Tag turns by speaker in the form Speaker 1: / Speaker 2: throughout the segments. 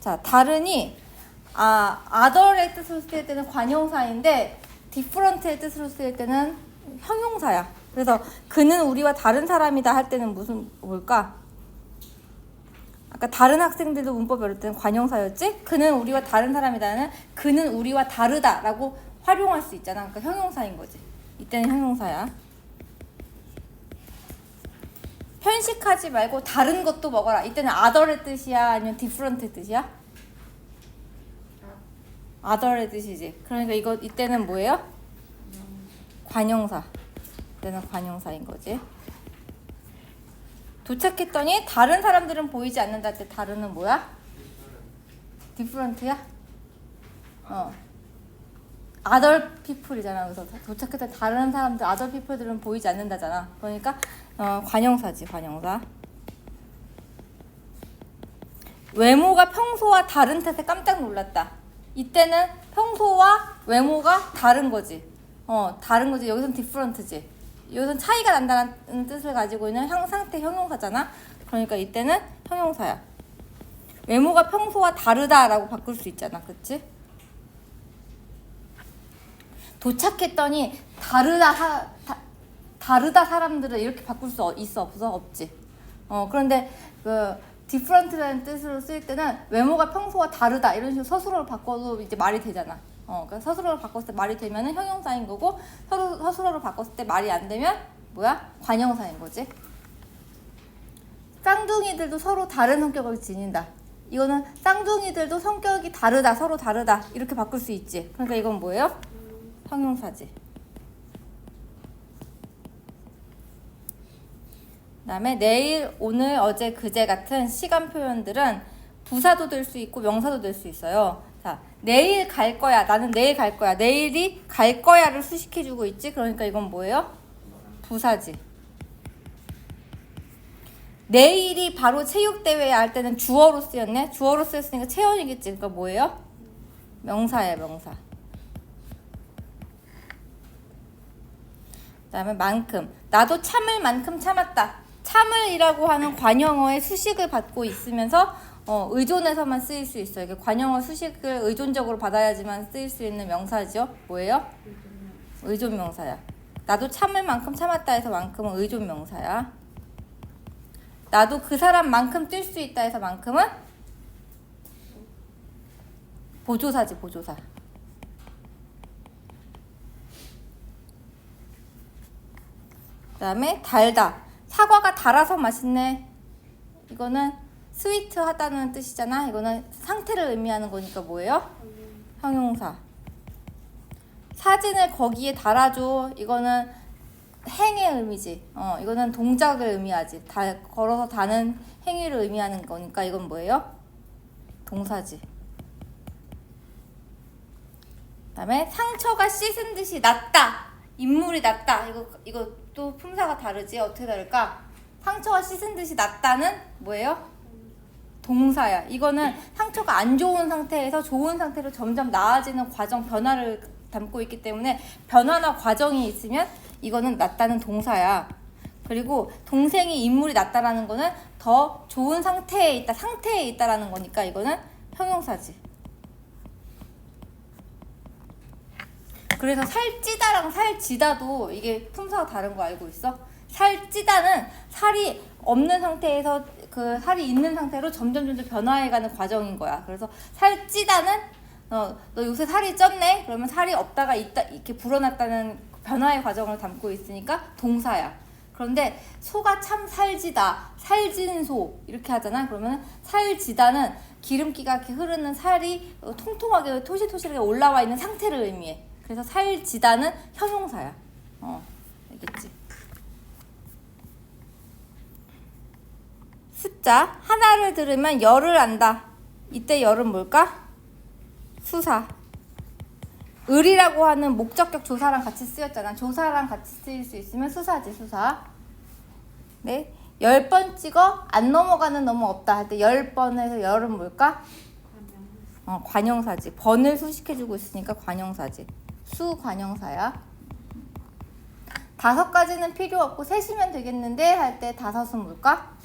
Speaker 1: 자, 다른이 other의 뜻으로 쓸 때는 관형사인데 different의 뜻으로 쓸 때는 형용사야. 그래서 그는 우리와 다른 사람이다 할 때는 뭘까? 아까 다른 학생들도 문법 배울 때는 관형사였지? 그는 우리와 다른 사람이다는 그는 우리와 다르다라고 활용할 수 있잖아. 그러니까 형용사인 거지. 이때는 형용사야. 편식하지 말고 다른 것도 먹어라. 이때는 other의 뜻이야? 아니면 different의 뜻이야? other의 뜻이지. 그러니까 이때는 뭐예요? 관형사. 이때는 관형사인 거지. 도착했더니 다른 사람들은 보이지 않는다 할 때 다른은 뭐야? different야? other people이잖아. 그래서 도착했더니 다른 사람들, other people들은 보이지 않는다잖아. 그러니까 관형사지, 관형사. 외모가 평소와 다른 탓에 깜짝 놀랐다. 이때는 평소와 외모가 다른 거지. 다른 거지. 여기서는 different지. 여기서는 차이가 난다는 뜻을 가지고 있는 상태 형용사잖아. 그러니까 이때는 형용사야. 외모가 평소와 다르다라고 바꿀 수 있잖아. 그치? 도착했더니 다르다 사람들을 이렇게 바꿀 수 있어? 없어? 없지. 그런데 different라는 뜻으로 쓸 때는 외모가 평소와 다르다 이런 식으로 서술어를 바꿔도 이제 말이 되잖아. 그러니까 서술어를 바꿨을 때 말이 되면은 형용사인 거고 서술어를 바꿨을 때 말이 안 되면 뭐야? 관형사인 거지. 쌍둥이들도 서로 다른 성격을 지닌다. 이거는 쌍둥이들도 성격이 다르다, 서로 다르다 이렇게 바꿀 수 있지. 그러니까 이건 뭐예요? 형용사지. 그다음에 내일, 오늘, 어제, 그제 같은 시간 표현들은 부사도 될 수 있고 명사도 될 수 있어요. 자, 내일 갈 거야. 나는 내일 갈 거야. 내일이 갈 거야를 수식해주고 있지. 그러니까 이건 뭐예요? 부사지. 내일이 바로 체육대회야 할 때는 주어로 쓰였네. 주어로 쓰였으니까 체언이겠지. 그러니까 뭐예요? 명사야, 명사. 그다음에 만큼. 나도 참을 만큼 참았다. 참을이라고 하는 관형어의 수식을 받고 있으면서 의존해서만 쓰일 수 있어요. 이게 관형어 수식을 의존적으로 받아야지만 쓰일 수 있는 명사죠. 뭐예요? 의존 명사야. 나도 참을 만큼 참았다 해서 만큼은 의존 명사야. 나도 그 사람만큼 뛸 수 있다 해서 만큼은 보조사지, 보조사. 그 다음에 달다. 사과가 달아서 맛있네. 이거는 스위트하다는 뜻이잖아. 이거는 상태를 의미하는 거니까 뭐예요? 형용사. 사진을 거기에 달아줘. 이거는 행의 의미지. 이거는 동작을 의미하지. 걸어서 다는 행위를 의미하는 거니까 이건 뭐예요? 동사지. 그다음에 상처가 씻은 듯이 낫다. 인물이 낫다. 이거 또 품사가 다르지. 어떻게 다를까? 상처가 씻은 듯이 낫다는 뭐예요? 동사야. 이거는 상처가 안 좋은 상태에서 좋은 상태로 점점 나아지는 과정, 변화를 담고 있기 때문에 변화나 과정이 있으면 이거는 낫다는 동사야. 그리고 동생이 인물이 낫다라는 거는 더 좋은 상태에 있다, 상태에 있다라는 거니까 이거는 형용사지. 그래서 살찌다랑 살찌다도 이게 품사가 다른 거 알고 있어? 살찌다는 살이 없는 상태에서 그 살이 있는 상태로 점점 변화해가는 과정인 거야. 그래서 살찌다는 너 요새 살이 쪘네? 그러면 살이 없다가 있다 이렇게 불어났다는 변화의 과정을 담고 있으니까 동사야. 그런데 소가 참 살지다, 살진 소 이렇게 하잖아. 그러면 살지다는 기름기가 이렇게 흐르는 살이 통통하게 토실토실하게 올라와 있는 상태를 의미해. 그래서 살지다는 형용사야. 알겠지? 숫자 하나를 들으면 열을 안다. 이때 열은 뭘까? 수사. 을이라고 하는 목적격 조사랑 같이 쓰였잖아. 조사랑 같이 쓰일 수 있으면 수사지, 수사. 네. 10번 찍어 안 넘어가는 넘어 없다 할 때 10번 해서 열은 뭘까? 관형사지. 번을 수식해주고 있으니까 관형사지. 수관형사야. 5가지는 필요 없고 셋이면 되겠는데 할 때 5은 뭘까?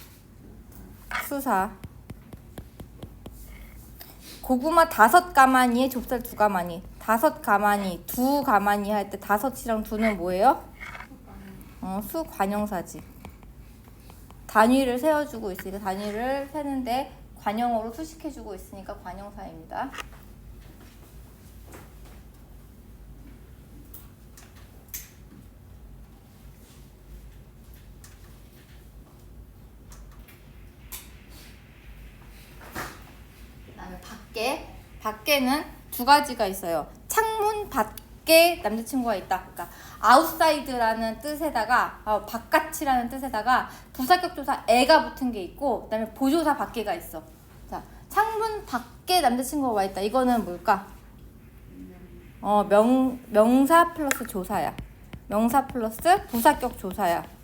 Speaker 1: 수사. 고구마 5가마니에 좁쌀 2가마니. 5가마니, 2가마니 할 때 5이랑 2는 뭐예요? 수관형사지. 단위를 세워주고 있으니까 단위를 세는데 관형으로 수식해주고 있으니까 관형사입니다. 그다음에 밖에는 2가지가 있어요. 창문 밖에 남자친구가 있다. 그러니까 outside라는 뜻에다가 바깥이라는 뜻에다가 부사격조사 애가 붙은 게 있고, 그다음에 보조사 밖에가 있어. 자, 창문 밖에 남자친구가 와 있다. 이거는 뭘까? 명사 플러스 조사야. 명사 플러스 부사격 조사야.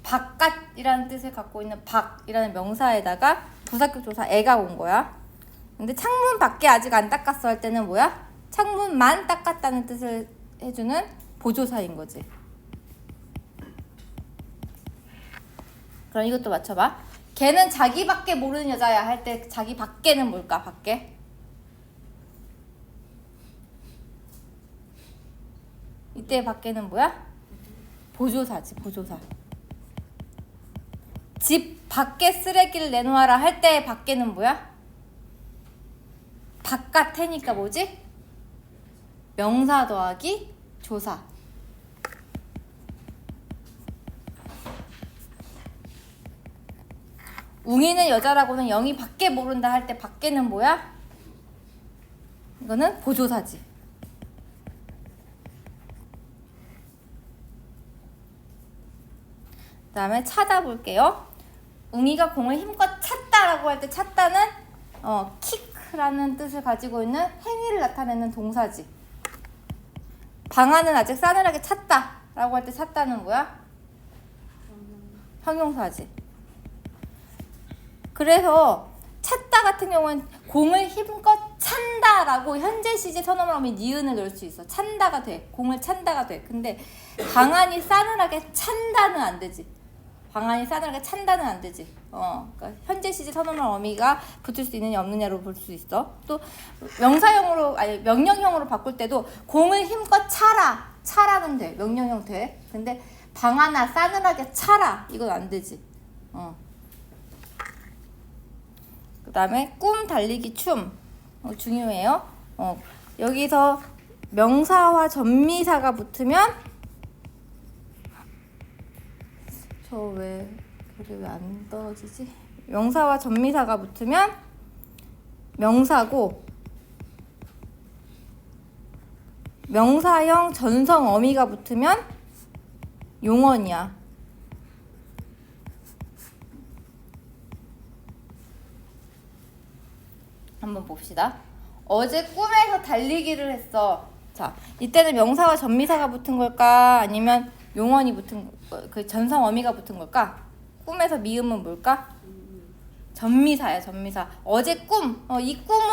Speaker 1: 바깥이라는 뜻을 갖고 있는 밖이라는 명사에다가 부사격 조사 애가 온 거야. 근데 창문 밖에 아직 안 닦았어 할 때는 뭐야? 창문만 닦았다는 뜻을 해주는 보조사인 거지. 그럼 이것도 맞춰봐. 걔는 자기밖에 모르는 여자야 할 때 자기 밖에는 뭘까? 밖에? 이때 밖에는 뭐야? 보조사지. 보조사. 집 밖에 쓰레기를 내놓아라 할 때 밖에는 뭐야? 바깥에니까 뭐지? 명사 더하기 조사. 웅이는 여자라고는 영이 밖에 모른다 할 때 밖에는 뭐야? 이거는 보조사지. 그 다음에 찾아볼게요. 웅이가 공을 힘껏 찼다라고 할 때 찼다는 킥라는 뜻을 가지고 있는 행위를 나타내는 동사지. 방아는 아직 싸늘하게 찼다라고 할 때 찼다는 뭐야? 형용사지. 그래서 찼다 같은 경우는 공을 힘껏 찬다라고 현재 시제 선어말하면 니은을 넣을 수 있어. 찬다가 돼. 공을 찬다가 돼. 근데 방안이 싸늘하게 찬다는 안 되지. 방안이 싸늘하게 찬다는 안 되지. 그러니까 현재 시제 선어말 어미가 붙을 수 있느냐 없느냐로 볼 수 있어. 또 명사형으로 아니 명령형으로 바꿀 때도 공을 힘껏 차라. 차라는 돼. 명령형 돼. 근데 방안아 싸늘하게 차라. 이건 안 되지. 그 다음에 꿈, 달리기, 춤. 중요해요. 여기서 명사와 전미사가 붙으면 왜 안 떨어지지? 명사와 전미사가 붙으면 명사고, 명사형 전성 어미가 붙으면 용언이야. 한번 봅시다. 어제 꿈에서 달리기를 했어. 자, 이때는 명사와 전미사가 붙은 걸까? 아니면 용언이 붙은 그 전성 어미가 붙은 걸까? 꿈에서 미음은 뭘까? 전미사야. 전미사. 어제 꿈. 이 꿈은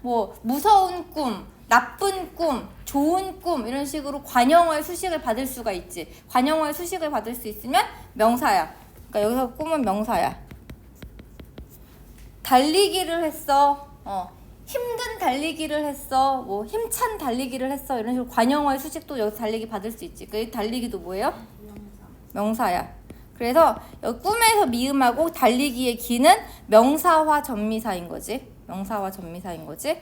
Speaker 1: 뭐 무서운 꿈, 나쁜 꿈, 좋은 꿈 이런 식으로 관형어의 수식을 받을 수가 있지. 관형어의 수식을 받을 수 있으면 명사야. 그러니까 여기서 꿈은 명사야. 달리기를 했어. 힘든 달리기를 했어. 뭐 힘찬 달리기를 했어. 이런 식으로 관형어의 수식도 여기서 달리기 받을 수 있지. 그 달리기도 뭐예요? 명사야. 그래서 여기 꿈에서 미음하고 달리기의 기는 명사화 전미사인 거지. 명사화 전미사인 거지.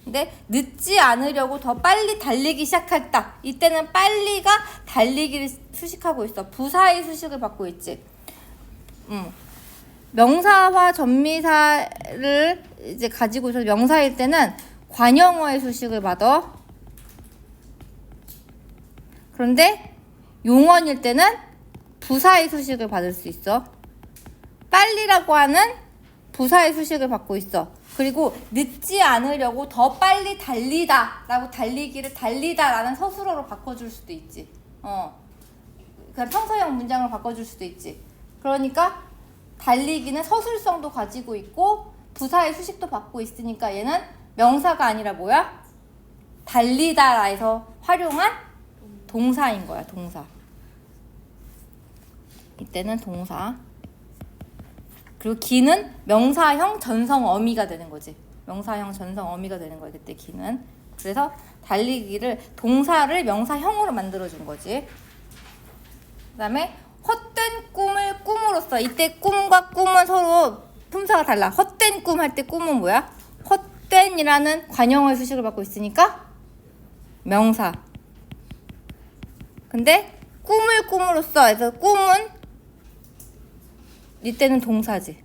Speaker 1: 근데 늦지 않으려고 더 빨리 달리기 시작했다. 이때는 빨리가 달리기를 수식하고 있어. 부사의 수식을 받고 있지. 명사와 전미사를 이제 가지고 있어서 명사일 때는 관형어의 수식을 받아. 그런데 용언일 때는 부사의 수식을 받을 수 있어. 빨리라고 하는 부사의 수식을 받고 있어. 그리고 늦지 않으려고 더 빨리 달리다 라고 달리기를 달리다 라는 서술어로 바꿔줄 수도 있지. 그냥 평서형 문장으로 바꿔줄 수도 있지. 그러니까 달리기는 서술성도 가지고 있고 부사의 수식도 받고 있으니까 얘는 명사가 아니라 뭐야? 달리다라 해서 활용한 동사인 거야. 동사. 이때는 동사. 그리고 기는 명사형 전성 어미가 되는 거지. 명사형 전성 어미가 되는 거야 그때 기는. 그래서 달리기를 동사를 명사형으로 만들어준 거지. 그다음에 헛된 꿈을 꿈으로써. 이때 꿈과 꿈은 서로 품사가 달라. 헛된 꿈 할 때 꿈은 뭐야? 헛된이라는 관형의 수식을 받고 있으니까 명사. 근데 꿈을 꿈으로써 해서 꿈은 이때는 동사지.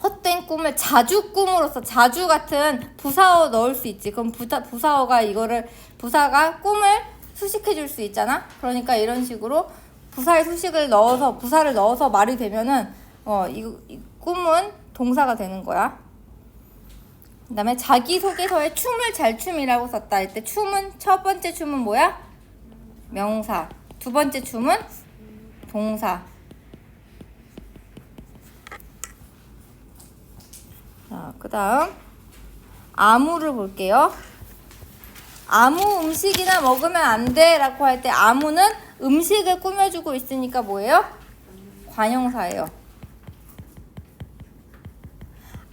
Speaker 1: 헛된 꿈을 자주 꿈으로써. 자주 같은 부사어 넣을 수 있지. 그럼 부사어가 이거를 부사가 꿈을 수식해 줄 수 있잖아. 그러니까 이런 식으로 부사의 수식을 넣어서 부사를 넣어서 말이 되면은 이 꿈은 동사가 되는 거야. 그다음에 자기소개서에 춤을 잘 춤이라고 썼다. 이때 춤은 첫 번째 춤은 뭐야? 명사. 두 번째 춤은 동사. 자, 그다음 아무를 볼게요. 아무 음식이나 먹으면 안 돼라고 할 때 아무는 음식을 꾸며주고 있으니까 뭐예요? 관형사예요.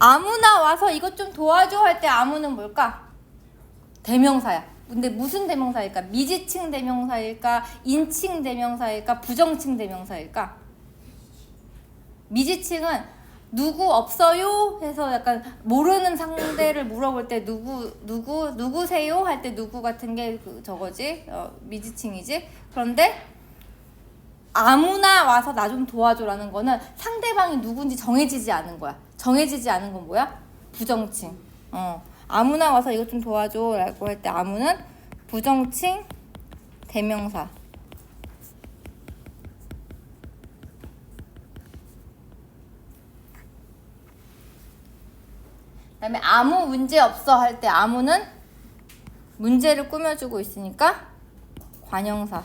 Speaker 1: 아무나 와서 이것 좀 도와줘 할 때 아무는 뭘까? 대명사야. 근데 무슨 대명사일까? 미지칭 대명사일까? 인칭 대명사일까? 부정칭 대명사일까? 미지칭은 누구 없어요? 해서 약간 모르는 상대를 물어볼 때 누구세요? 할 때 누구 같은 게 저거지. 미지칭이지. 그런데 아무나 와서 나 좀 도와줘라는 거는 상대방이 누군지 정해지지 않은 거야. 정해지지 않은 건 뭐야? 부정칭. 아무나 와서 이것 좀 도와줘 라고 할 때 아무는 부정칭 대명사. 그다음에 아무 문제 없어 할 때 아무는 문제를 꾸며주고 있으니까 관형사.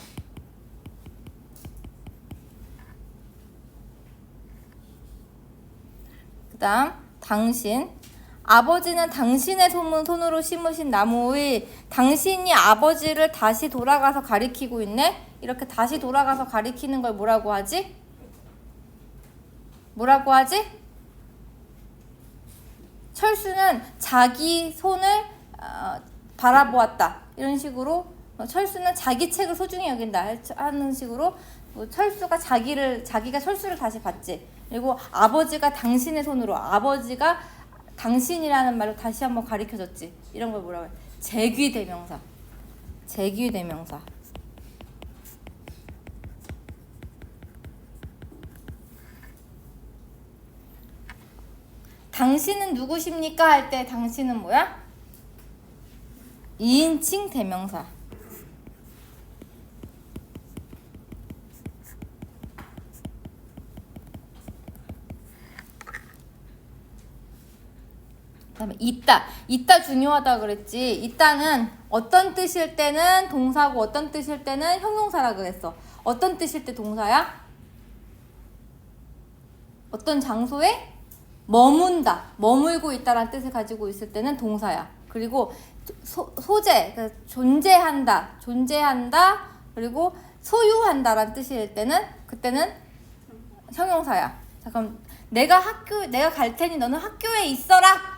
Speaker 1: 그다음 당신. 아버지는 당신의 손으로 심으신 나무의. 당신이 아버지를 다시 돌아가서 가리키고 있네. 이렇게 다시 돌아가서 가리키는 걸 뭐라고 하지? 뭐라고 하지? 철수는 자기 손을 바라보았다. 이런 식으로 철수는 자기 책을 소중히 여긴다 하는 식으로 철수가 자기가 철수를 다시 봤지. 그리고 아버지가 당신의 손으로. 아버지가 당신이라는 말로 다시 한번 가리켜줬지. 이런 걸 뭐라고 해? 재귀대명사. 재귀대명사. 당신은 누구십니까? 할 때 당신은 뭐야? 2인칭 대명사. 그다음에 있다 중요하다 그랬지. 있다는 어떤 뜻일 때는 동사고 어떤 뜻일 때는 형용사라 그랬어. 어떤 뜻일 때 동사야? 어떤 장소에 머문다, 머물고 있다라는 뜻을 가지고 있을 때는 동사야. 그리고 소재, 존재한다, 그리고 소유한다라는 뜻일 때는 그때는 형용사야. 자, 그럼 내가 갈 테니 너는 학교에 있어라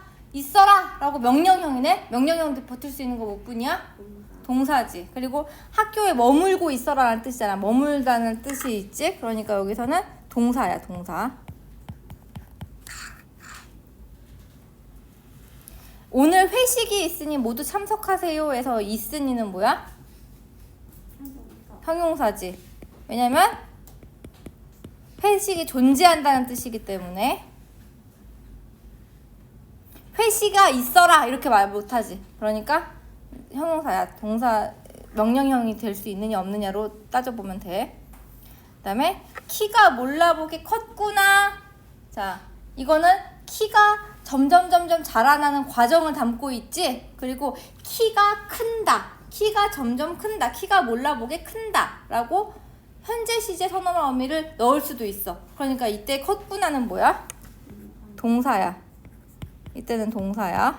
Speaker 1: 라고 명령형이네. 명령형도 버틸 수 있는 거 뭐뿐이야? 동사지. 그리고 학교에 머물고 있어라는 뜻이잖아. 머물다는 뜻이 있지. 그러니까 여기서는 동사야, 동사. 오늘 회식이 있으니 모두 참석하세요 에서 있으니는 뭐야? 형용사지. 왜냐면 회식이 존재한다는 뜻이기 때문에. 회식아 있어라 이렇게 말 못하지. 그러니까 형용사야. 동사 명령형이 될 수 있느냐 없느냐로 따져보면 돼. 그 다음에 키가 몰라보기 컸구나. 자, 이거는 키가 점점 자라나는 과정을 담고 있지. 그리고 키가 큰다. 키가 점점 큰다. 키가 몰라보게 큰다 라고 현재 시제 선언 어미를 넣을 수도 있어. 그러니까 이때 컸구나는 뭐야? 동사야. 이때는 동사야.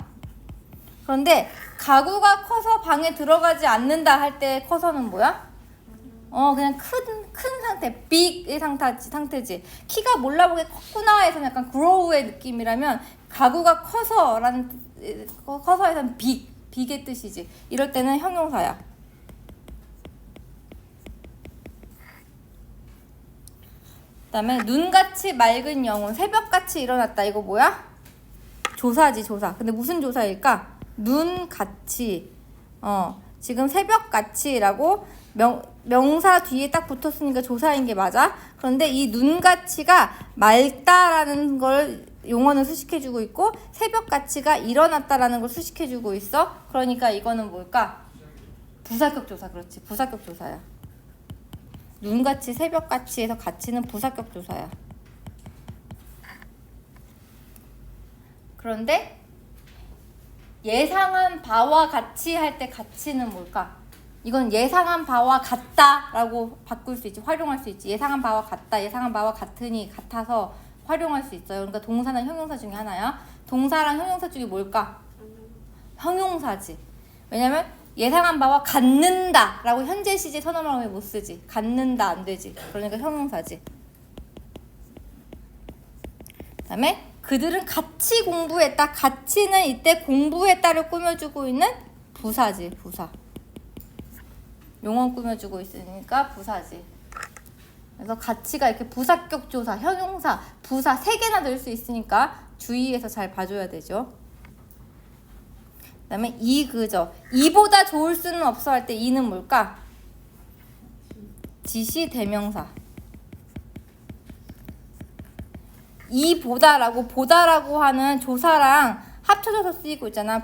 Speaker 1: 그런데 가구가 커서 방에 들어가지 않는다 할 때 커서는 뭐야? 그냥 큰 상태, 빅의 상태지. 키가 몰라보게 컸구나 해서 약간 grow의 느낌이라면 가구가 커서에선 빅의 뜻이지. 이럴 때는 형용사야. 그다음에 눈같이 맑은 영혼, 새벽같이 일어났다. 이거 뭐야? 조사지, 조사. 근데 무슨 조사일까? 눈같이. 지금 새벽같이라고 명사 뒤에 딱 붙었으니까 조사인 게 맞아. 그런데 이 눈같이가 맑다라는 걸 용어는 수식해주고 있고 새벽같이가 일어났다라는 걸 수식해주고 있어. 그러니까 이거는 뭘까? 부사격 조사. 그렇지. 부사격 조사야. 눈같이 새벽같이 해서 같이는 부사격 조사야. 그런데 예상한 바와 같이 할 때 같이는 뭘까? 이건 예상한 바와 같다라고 바꿀 수 있지. 활용할 수 있지. 예상한 바와 같다. 예상한 바와 같으니 같아서 활용할 수 있어요. 그러니까 동사는 형용사 중에 하나야. 동사랑 형용사 중에 뭘까? 형용사지. 왜냐면 예상한 바와 같는다 라고 현재 시제 선언하면 못 쓰지. 같는다 안 되지. 그러니까 형용사지. 그 다음에 그들은 같이 공부했다. 같이는 이때 공부했다를 꾸며주고 있는 부사지. 부사. 용언 꾸며주고 있으니까 부사지. 그래서 가치가 이렇게 부사격 조사, 형용사, 부사 3개나 넣을 수 있으니까 주의해서 잘 봐줘야 되죠. 그 다음에 그저. 이보다 좋을 수는 없어 할 때 이는 뭘까? 지시 대명사. 보다라고 하는 조사랑 합쳐져서 쓰이고 있잖아.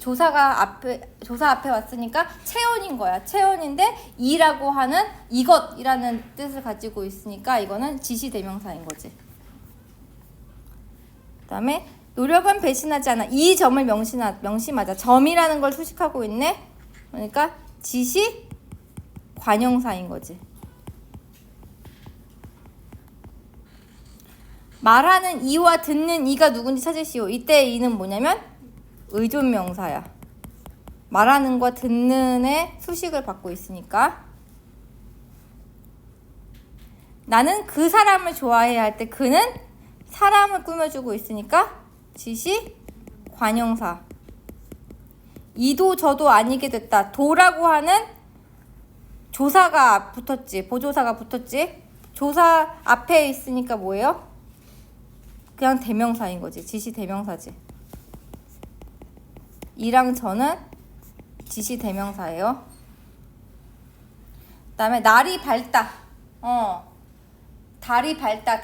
Speaker 1: 조사 앞에 왔으니까 체온인 거야. 체온인데 이라고 하는 이것이라는 뜻을 가지고 있으니까 이거는 지시 대명사인 거지. 그다음에 노력은 배신하지 않아. 이 점을 명심하자. 점이라는 걸 수식하고 있네. 그러니까 지시 관형사인 거지. 말하는 이와 듣는 이가 누군지 찾으시오. 이때 이는 뭐냐면 의존명사야. 말하는 과 듣는의 수식을 받고 있으니까. 나는 그 사람을 좋아해야 할 때 그는 사람을 꾸며주고 있으니까 지시 관형사. 이도 저도 아니게 됐다. 도라고 하는 조사가 붙었지. 보조사가 붙었지. 조사 앞에 있으니까 뭐예요? 그냥 대명사인 거지. 지시 대명사지. 이랑 저는 지시 대명사예요. 그 다음에 날이 밝다. 달이 밝다.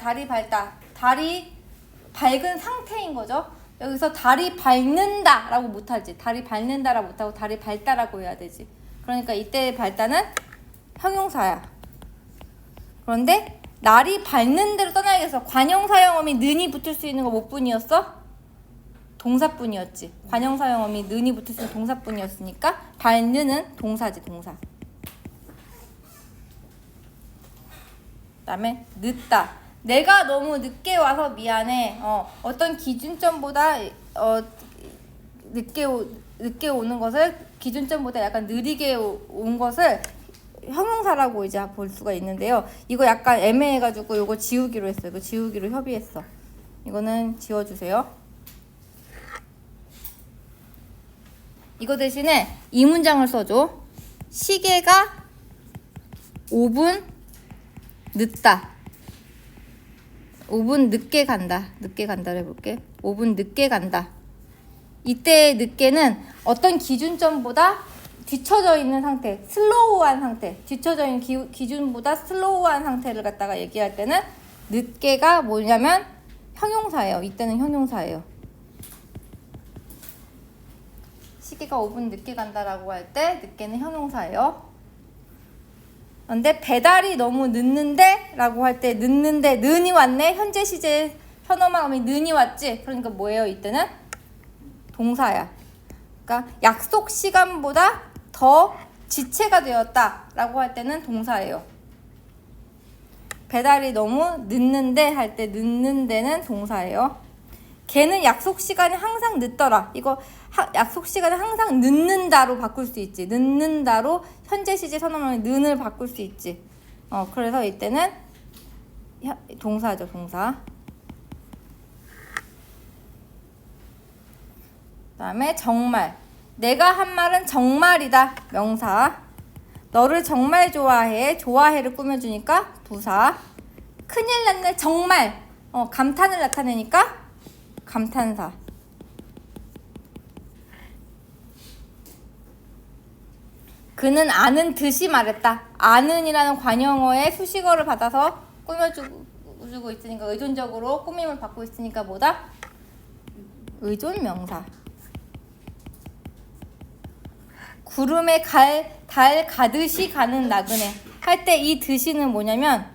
Speaker 1: 달이 밝은 상태인 거죠. 여기서 달이 밝는다 라고 못하지. 달이 밝는다 라고 못하고 달이 밝다라고 해야 되지. 그러니까 이때 밝다는 형용사야. 그런데 날이 밝는 대로 떠나야겠어. 관형사형어미 는이 붙을 수 있는 거 뭐 뿐이었어? 동사뿐이었지. 관형사형어미 는이 붙을 수 있는 동사뿐이었으니까 밝는은 동사지. 동사. 그 다음에 늦다. 내가 너무 늦게 와서 미안해. 어떤 기준점보다 늦게 오는 것을 기준점보다 약간 느리게 온 것을 형용사라고 이제 볼 수가 있는데요. 이거 약간 애매해가지고 이거 지우기로 했어요. 이거 지우기로 협의했어. 이거는 지워주세요. 이거 대신에 이 문장을 써줘. 시계가 5분 늦다. 5분 늦게 간다. 늦게 간다를 해볼게. 5분 늦게 간다. 이때의 늦게는 어떤 기준점보다 뒤쳐져 있는 상태, 슬로우한 상태, 뒤쳐져 있는 기준보다 슬로우한 상태를 갖다가 얘기할 때는 늦게가 뭐냐면 형용사예요. 이때는 형용사예요. 시계가 5분 늦게 간다라고 할 때 늦게는 형용사예요. 그런데 배달이 너무 늦는데 라고 할 때 늦는데 는이 왔네. 현재 시제 현어만 오면 는이 왔지. 그러니까 뭐예요? 이때는 동사야. 그러니까 약속 시간보다 더 지체가 되었다 라고 할 때는 동사예요. 배달이 너무 늦는데 할 때 늦는데는 동사예요. 걔는 약속 시간이 항상 늦더라. 이거 약속 시간을 항상 늦는다로 바꿀 수 있지. 늦는다로 현재 시제 선언하면 는을 바꿀 수 있지. 그래서 이때는 동사죠, 동사. 그다음에 정말. 내가 한 말은 정말이다. 명사. 너를 정말 좋아해. 좋아해를 꾸며주니까 부사. 큰일 났네. 정말. 감탄을 나타내니까 감탄사. 그는 아는 듯이 말했다. 아는이라는 관용어의 수식어를 받아서 꾸며주고 있으니까 의존적으로 꾸밈을 받고 있으니까 뭐다? 의존 명사. 구름에 달 가듯이 가는 나그네 할 때 이 듯이는 뭐냐면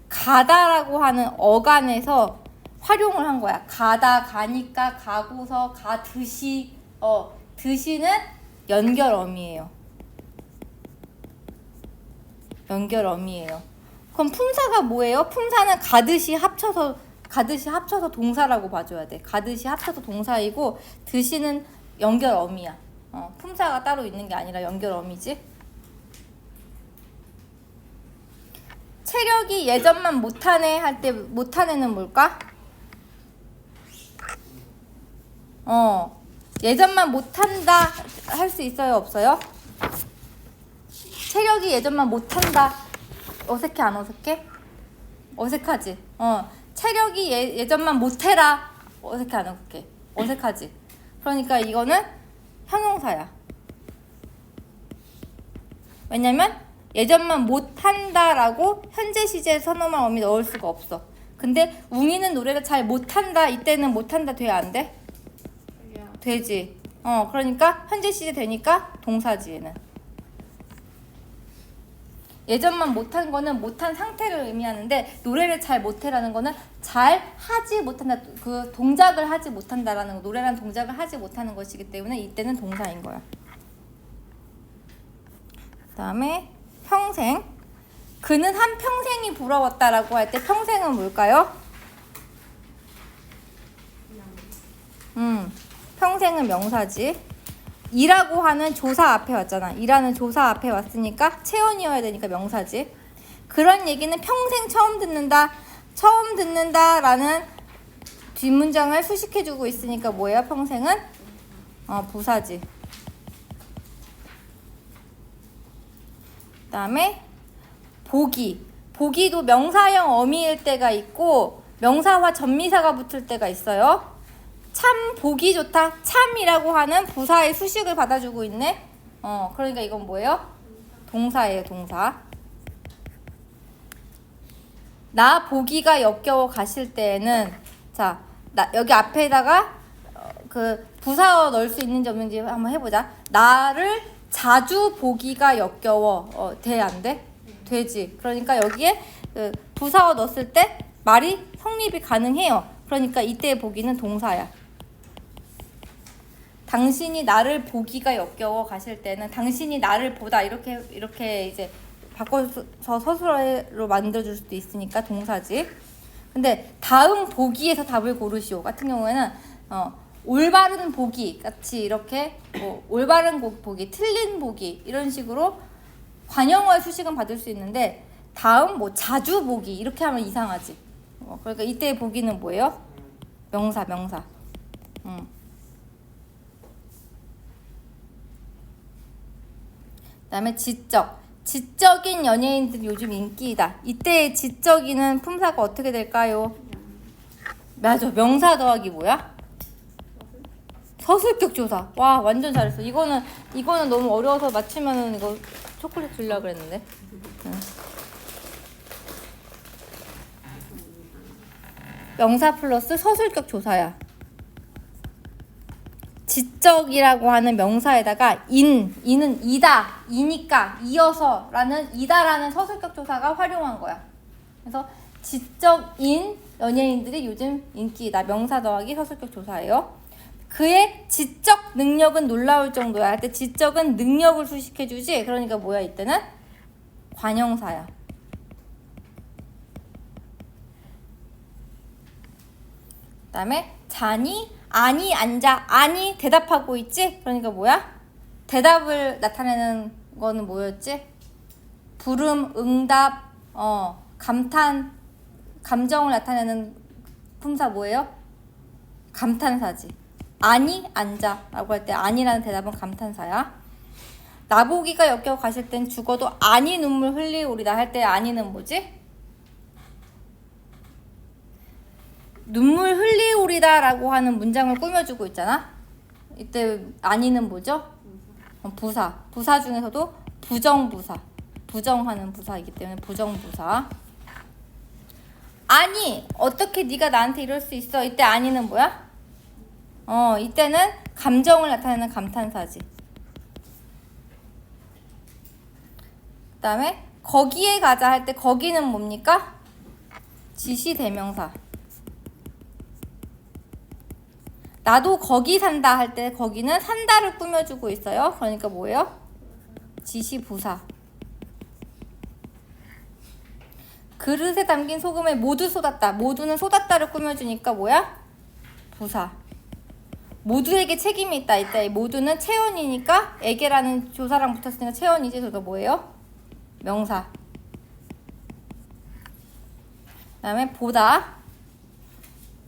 Speaker 1: 가다라고 하는 어간에서 활용을 한 거야. 가다 가니까 가고서 가듯이 듯이는 연결어미예요. 연결어미예요. 그럼 품사가 뭐예요? 품사는 가듯이 합쳐서 동사라고 봐줘야 돼. 가듯이 합쳐서 동사이고 듯이는 연결어미야. 품사가 따로 있는 게 아니라 연결어미지. 체력이 예전만 못하네 할 때 못하네는 뭘까? 예전만 못한다 할 수 있어요? 없어요? 체력이 예전만 못한다. 어색해 안 어색해? 어색하지? 체력이 예전만 못해라. 어색해 안 어색해? 어색하지? 그러니까 이거는 형용사야. 왜냐면 예전만 못한다라고 현재 시제에 선어만 어미 넣을 수가 없어. 근데 웅이는 노래를 잘 못한다. 이때는 못한다 돼야 안 돼? 되지. 그러니까 현재 시제 되니까 동사지 얘는. 예전만 못한 거는 못한 상태를 의미하는데 노래를 잘 못해라는 거는 잘 하지 못한다. 그 동작을 하지 못한다라는 거. 노래라는 동작을 하지 못하는 것이기 때문에 이때는 동사인 거야. 그 다음에 평생. 그는 한 평생이 부러웠다라고 할 때 평생은 뭘까요? 평생은 명사지. 이라고 하는 조사 앞에 왔잖아. 이라는 조사 앞에 왔으니까 체온이어야 되니까 명사지. 그런 얘기는 평생 처음 듣는다라는 뒷문장을 수식해주고 있으니까 뭐예요? 평생은 부사지. 그 다음에 보기도 명사형 어미일 때가 있고 명사와 전미사가 붙을 때가 있어요. 참 보기 좋다. 참이라고 하는 부사의 수식을 받아주고 있네. 그러니까 이건 뭐예요? 동사예요, 동사. 나 보기가 역겨워 가실 때에는 여기 앞에다가 그 부사어 넣을 수 있는지 없는지 한번 해보자. 나를 자주 보기가 역겨워. 돼, 안 돼? 되지. 그러니까 여기에 그 부사어 넣었을 때 말이 성립이 가능해요. 그러니까 이때의 보기는 동사야. 당신이 나를 보기가 역겨워 가실 때는 당신이 나를 보다 이렇게 이제 바꿔서 서술어로 만들어줄 수도 있으니까 동사지. 근데 다음 보기에서 답을 고르시오 같은 경우에는 올바른 보기 같이 이렇게 올바른 보기, 틀린 보기 이런 식으로 관용어의 수식은 받을 수 있는데 다음 자주 보기 이렇게 하면 이상하지. 그러니까 이때의 보기는 뭐예요? 명사. 그다음에 지적인 연예인들이 요즘 인기이다. 이때의 지적인은 품사가 어떻게 될까요? 맞아. 명사 더하기 뭐야? 서술격 조사. 와, 완전 잘했어. 이거는 너무 어려워서 맞추면은 이거 초콜릿 주려고 그랬는데. 명사 플러스 서술격 조사야. 지적이라고 하는 명사에다가 인은 이다, 이니까, 이어서라는 이다라는 서술격 조사가 활용한 거야. 그래서 지적인 연예인들이 요즘 인기이다. 명사 더하기 서술격 조사예요. 그의 지적 능력은 놀라울 정도야. 할 때 지적은 능력을 수식해주지. 그러니까 뭐야 이때는? 관형사야. 그 다음에 자니, 아니, 앉아. 아니 대답하고 있지? 그러니까 뭐야? 대답을 나타내는 거는 뭐였지? 불음, 응답, 감정을 나타내는 품사 뭐예요? 감탄사지. 아니, 앉아 라고 할 때 아니라는 대답은 감탄사야. 나보기가 역겨워 가실 땐 죽어도 아니 눈물 흘리오리다 할 때 아니는 뭐지? 눈물 흘리오리다 라고 하는 문장을 꾸며주고 있잖아. 이때 아니는 뭐죠? 부사. 부사 중에서도 부정부사. 부정하는 부사이기 때문에 부정부사. 아니, 어떻게 네가 나한테 이럴 수 있어? 이때 아니는 뭐야? 이때는 감정을 나타내는 감탄사지. 그 다음에 거기에 가자 할 때 거기는 뭡니까? 지시대명사. 나도 거기 산다 할 때 거기는 산다를 꾸며주고 있어요. 그러니까 뭐예요? 지시부사. 그릇에 담긴 소금에 모두 쏟았다. 모두는 쏟았다를 꾸며주니까 뭐야? 부사. 모두에게 책임이 있다. 이때 모두는 체언이니까 에게라는 조사랑 붙었으니까 체언이지. 그러니까 뭐예요? 명사. 그 다음에 보다.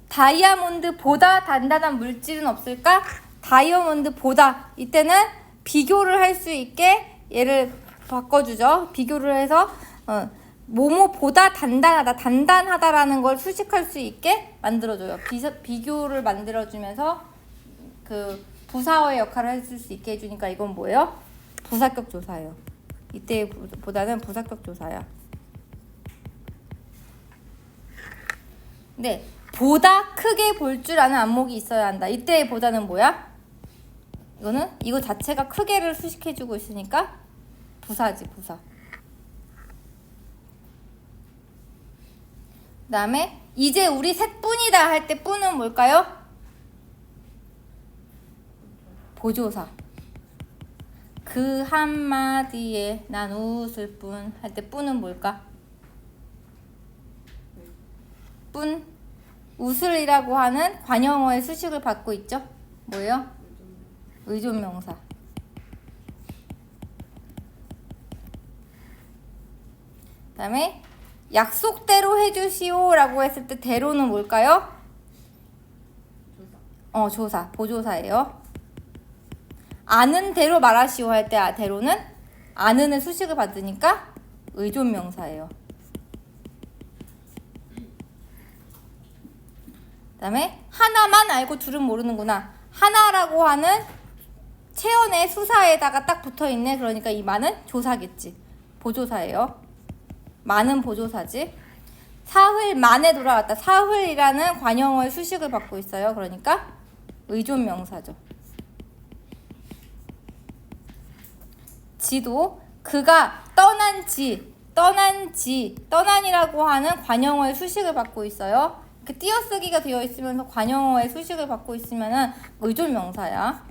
Speaker 1: 다이아몬드보다 단단한 물질은 없을까? 다이아몬드보다. 이때는 비교를 할 수 있게 얘를 바꿔주죠. 비교를 해서 뭐뭐보다 단단하다. 단단하다라는 걸 수식할 수 있게 만들어줘요. 비교를 만들어주면서 그 부사어의 역할을 해줄 수 있게 해주니까 이건 뭐예요? 부사격 조사예요. 이때 보다는 부사격 조사야. 네, 보다 크게 볼 줄 아는 안목이 있어야 한다. 이때 보다는 뭐야? 이거 자체가 크게를 수식해주고 있으니까 부사지, 부사. 그 다음에 이제 우리 셋뿐이다 할 때 뿐은 뭘까요? 보조사. 그 한마디에 난 웃을 뿐 할 때 뿐은 뭘까? 뿐. 웃을이라고 하는 관형어의 수식을 받고 있죠. 뭐예요? 의존명사. 그 다음에 약속대로 해주시오 라고 했을 때 대로는 뭘까요? 조사. 보조사예요. 아는 대로 말하시오 할 때 대로는 아는의 수식을 받으니까 의존명사예요. 그 다음에 하나만 알고 둘은 모르는구나. 하나라고 하는 체언의 수사에다가 딱 붙어있네. 그러니까 이 만은 조사겠지. 보조사예요. 만은 보조사지. 사흘 만에 돌아왔다. 사흘이라는 관형어의 수식을 받고 있어요. 그러니까 의존명사죠. 지도 그가 떠난이라고 하는 관형어의 수식을 받고 있어요. 이렇게 띄어쓰기가 되어 있으면서 관형어의 수식을 받고 있으면은 의존명사야.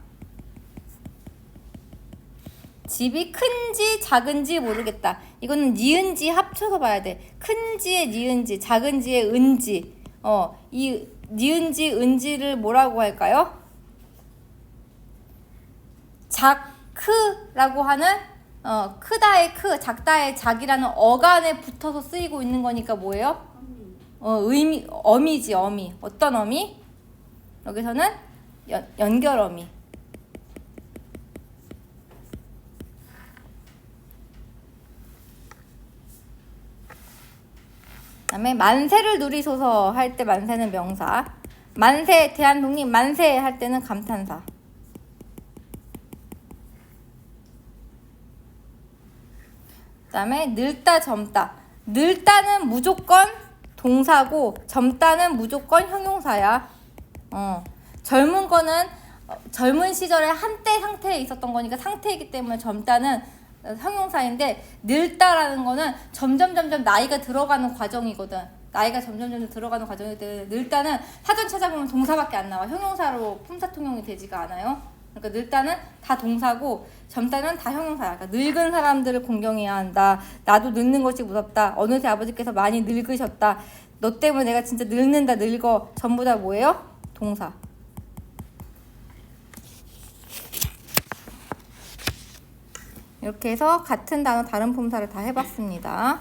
Speaker 1: 집이 큰지 작은지 모르겠다. 이거는 니은지 합쳐서 봐야 돼. 큰지의 니은지, 작은지의 은지. 이 니은지, 은지를 뭐라고 할까요? 크라고 하는 크다의 크, 작다의 작이라는 어간에 붙어서 쓰이고 있는 거니까 뭐예요? 어미지, 어미. 어떤 어미? 여기서는 연결 어미. 그다음에 만세를 누리소서 할 때 만세는 명사. 만세, 대한독립 만세 할 때는 감탄사. 그다음에 늙다 젊다. 늙다는 무조건 동사고 젊다는 무조건 형용사야. 젊은 거는 젊은 시절에 한때 상태에 있었던 거니까 상태이기 때문에 젊다는 형용사인데 늙다라는 거는 점점 나이가 들어가는 과정이거든. 나이가 점점 들어가는 과정이기 때문에 늙다는 사전 찾아보면 동사밖에 안 나와. 형용사로 품사통용이 되지가 않아요. 그러니까 늙다는 다 동사고 젊다는 다 형용사야. 그러니까 늙은 사람들을 공경해야 한다. 나도 늙는 것이 무섭다. 어느새 아버지께서 많이 늙으셨다. 너 때문에 내가 진짜 늙는다, 늙어. 전부 다 뭐예요? 동사. 이렇게 해서 같은 단어 다른 품사를 다 해봤습니다.